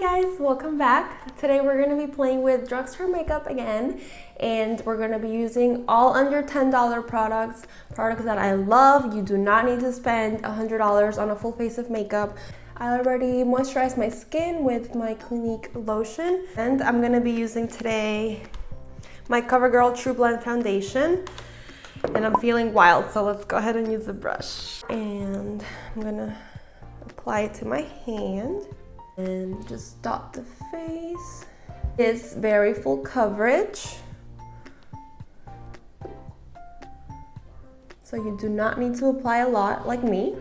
guys, welcome back. Today we're going to be playing with drugstore makeup again, and we're going to be using all under $10 products that I love. You do not need to spend $100 on a full face of makeup. I already moisturized my skin with my Clinique lotion, and I'm going to be using today my Covergirl Trublend foundation, and I'm feeling wild, so let's go ahead and use the brush. And I'm going to apply it to my hand and just dot the face. It's very full coverage, so you do not need to apply a lot like me.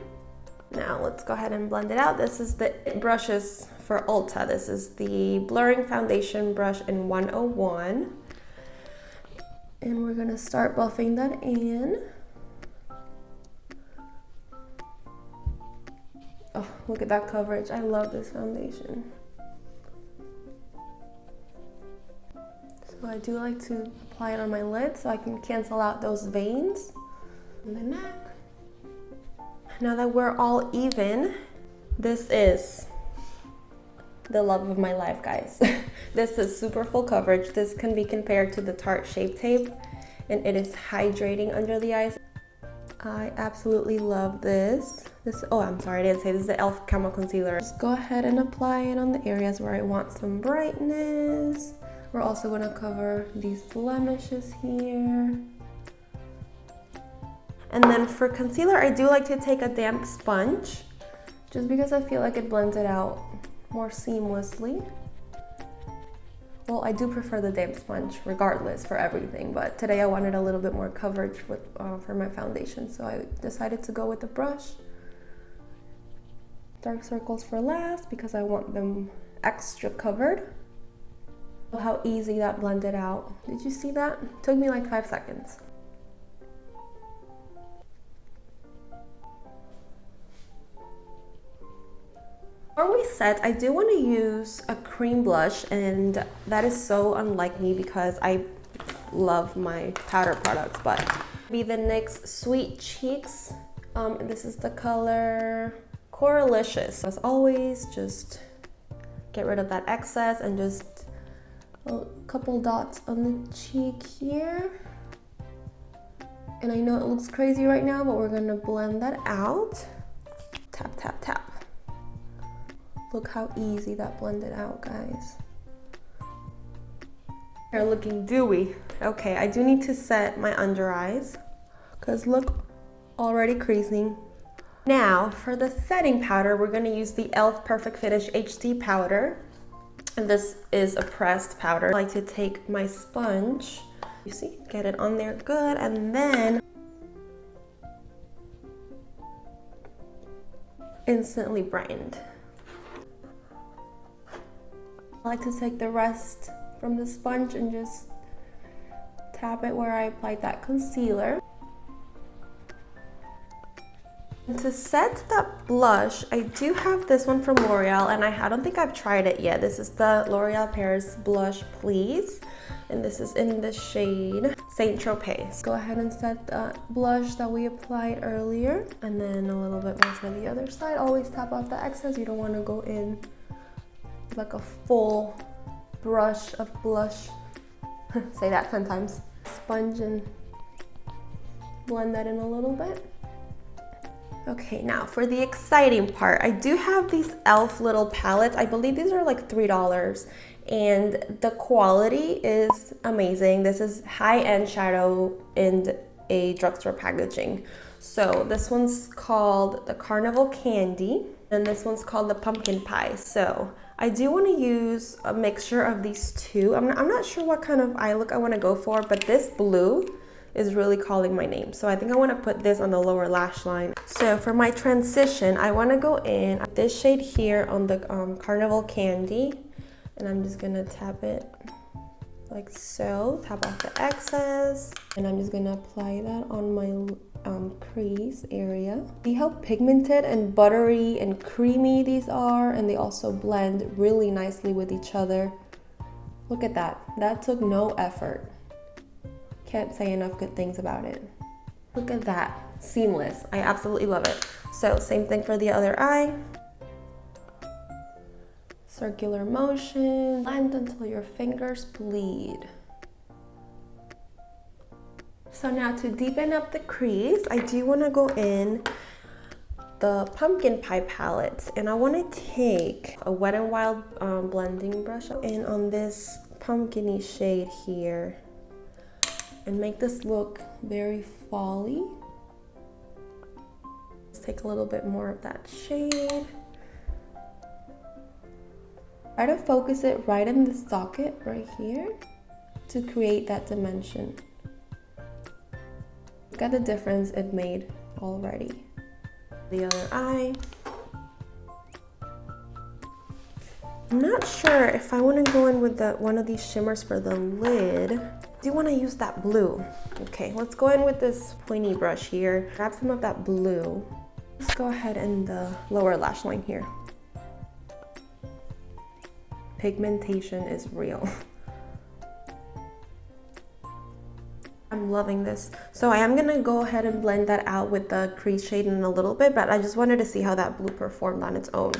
Now let's go ahead and blend it out. This is the brushes for Ulta. This is the blurring foundation brush in 101, and we're gonna start buffing that in. Oh, look at that coverage. I love this foundation. So I do like to apply it on my lid so I can cancel out those veins in the neck. Now that we're all even, this is the love of my life, guys. This is super full coverage. This can be compared to the Tarte Shape Tape, and it is hydrating under the eyes. I absolutely love this. Oh, I'm sorry, I didn't say this is the e.l.f. Camo Concealer. Just go ahead and apply it on the areas where I want some brightness. We're also going to cover these blemishes here. And then for concealer, I do like to take a damp sponge, just because I feel like it blends it out more seamlessly. Well, I do prefer the damp sponge regardless for everything, but today I wanted a little bit more coverage for my foundation, so I decided to go with the brush. Dark circles for last because I want them extra covered. How easy that blended out. Did you see that? It took me like 5 seconds. Before we set, I do want to use a cream blush, and that is so unlike me because I love my powder products, but be the NYX Sweet Cheeks. This is the color Coralicious. As always, just get rid of that excess and just a couple dots on the cheek here. And I know it looks crazy right now, but we're gonna blend that out. Tap, tap, tap. Look how easy that blended out, guys. They're looking dewy. Okay, I do need to set my under eyes because look, already creasing. Now for the setting powder, we're gonna use the e.l.f. Perfect Finish HD powder. And this is a pressed powder. I like to take my sponge, you see, get it on there good, and then instantly brightened. I like to take the rest from the sponge and just tap it where I applied that concealer. And to set that blush, I do have this one from Loreal, and I don't think I've tried it yet. This is the L'Oreal Paris Blush Please, and this is in the shade Saint Tropez. Go ahead and set the blush that we applied earlier, and then a little bit more to the other side. Always tap off the excess. You don't want to go in like a full brush of blush. Say that 10 times. Sponge and blend that in a little bit. Okay, now for the exciting part, I do have these e.l.f. little palettes. I believe these are like $3, and the quality is amazing. This is high-end shadow in a drugstore packaging. So this one's called the Carnival Candy, and this one's called the Pumpkin Pie. So I do want to use a mixture of these two. I'm not sure what kind of eye look I want to go for, but this blue is really calling my name. So I think I want to put this on the lower lash line. So for my transition, I want to go in this shade here on the Carnival Candy, and I'm just going to tap it like so. Tap off the excess, and I'm just going to apply that on my crease area. See how pigmented and buttery and creamy these are, and they also blend really nicely with each other. Look at that. That took no effort. Can't say enough good things about it. Look at that. Seamless. I absolutely love it. So same thing for the other eye. Circular motion, blend until your fingers bleed. So now to deepen up the crease, I do want to go in the pumpkin pie palette, and I want to take a Wet n Wild blending brush and on this pumpkin-y shade here and make this look very fall-y. Let's take a little bit more of that shade. Try to focus it right in the socket right here to create that dimension. Look at the difference it made already. The other eye. I'm not sure if I want to go in with one of these shimmers for the lid. I do want to use that blue. Okay, let's go in with this pointy brush here. Grab some of that blue. Let's go ahead in the lower lash line here. Pigmentation is real. I'm loving this. So I am gonna go ahead and blend that out with the crease shade in a little bit, but I just wanted to see how that blue performed on its own.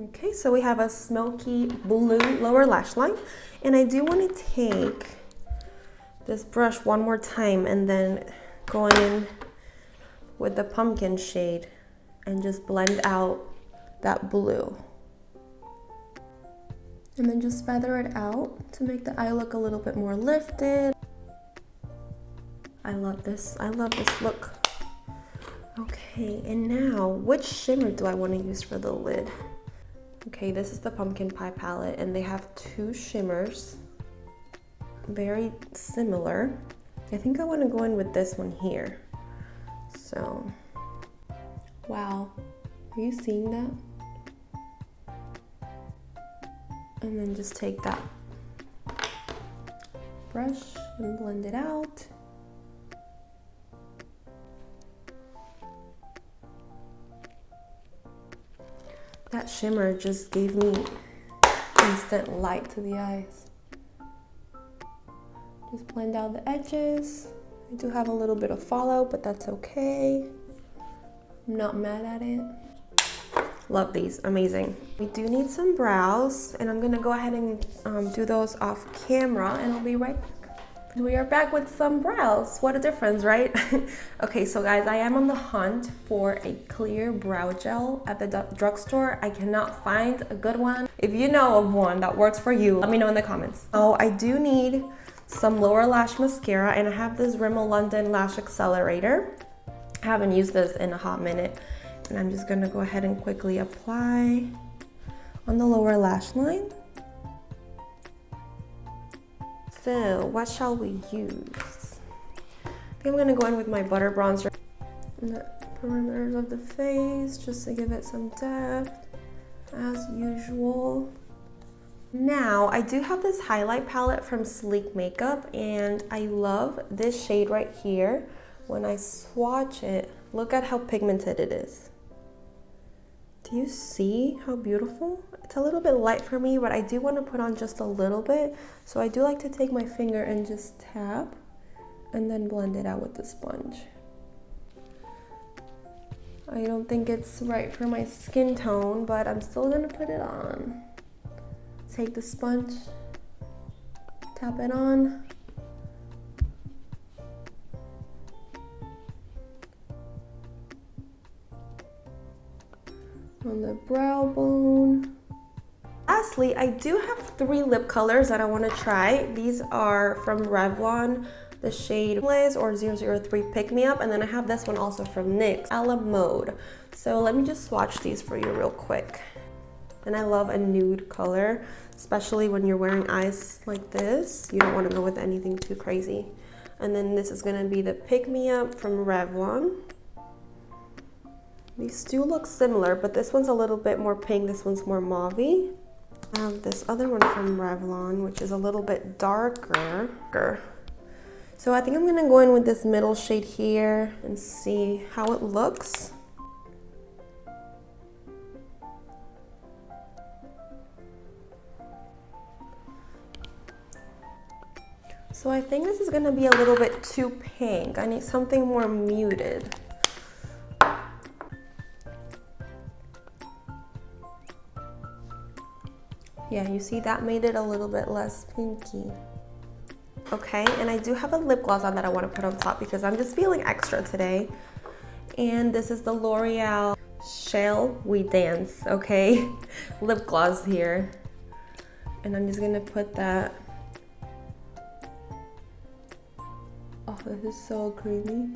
Okay, so we have a smoky blue lower lash line, and I do want to take this brush one more time and then go in with the pumpkin shade and just blend out that blue. And then just feather it out to make the eye look a little bit more lifted. I love this look. Okay, and now which shimmer do I want to use for the lid? Okay, this is the Pumpkin Pie palette, and they have two shimmers. Very similar. I think I want to go in with this one here. So, wow, are you seeing that? And then just take that brush and blend it out. That shimmer just gave me instant light to the eyes. Just blend out the edges. I do have a little bit of fallout, but that's okay. I'm not mad at it. Love these, amazing. We do need some brows, and I'm gonna go ahead and do those off camera, and I'll be right back. We are back with some brows. What a difference, right? Okay, so guys, I am on the hunt for a clear brow gel at the drugstore. I cannot find a good one. If you know of one that works for you, let me know in the comments. Oh, I do need some lower lash mascara, and I have this Rimmel London Lash Accelerator. I haven't used this in a hot minute. And I'm just gonna go ahead and quickly apply on the lower lash line. So what shall we use? I think I'm gonna go in with my butter bronzer in the perimeters of the face just to give it some depth as usual. Now I do have this highlight palette from Sleek Makeup, and I love this shade right here. When I swatch it, look at how pigmented it is. Do you see how beautiful? It's a little bit light for me, but I do want to put on just a little bit. So I do like to take my finger and just tap and then blend it out with the sponge. I don't think it's right for my skin tone, but I'm still gonna put it on. Take the sponge, tap it on. On the brow bone. Lastly, I do have 3 lip colors that I want to try. These are from Revlon, the shade Blaze or 003 Pick Me Up, and then I have this one also from NYX, A La Mode. So let me just swatch these for you real quick. And I love a nude color, especially when you're wearing eyes like this. You don't want to go with anything too crazy. And then this is going to be the Pick Me Up from Revlon. These do look similar, but this one's a little bit more pink, this one's more mauve-y. I have this other one from Revlon, which is a little bit darker. So I think I'm gonna go in with this middle shade here and see how it looks. So I think this is gonna be a little bit too pink. I need something more muted. Yeah, you see that made it a little bit less pinky. Okay, and I do have a lip gloss on that I want to put on top because I'm just feeling extra today. And this is the L'Oreal Shall We Dance, okay? Lip gloss here. And I'm just gonna put that. Oh, this is so creamy.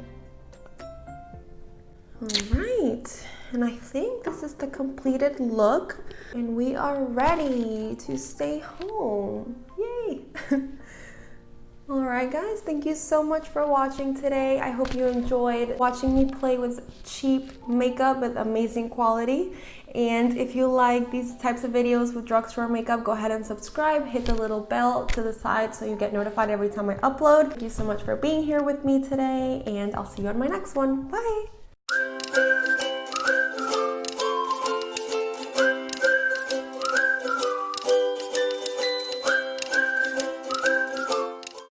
All right, and I think this is the completed look. And we are ready to stay home. Yay! Alright guys, thank you so much for watching today. I hope you enjoyed watching me play with cheap makeup with amazing quality. And if you like these types of videos with drugstore makeup, go ahead and subscribe. Hit the little bell to the side so you get notified every time I upload. Thank you so much for being here with me today, and I'll see you on my next one. Bye!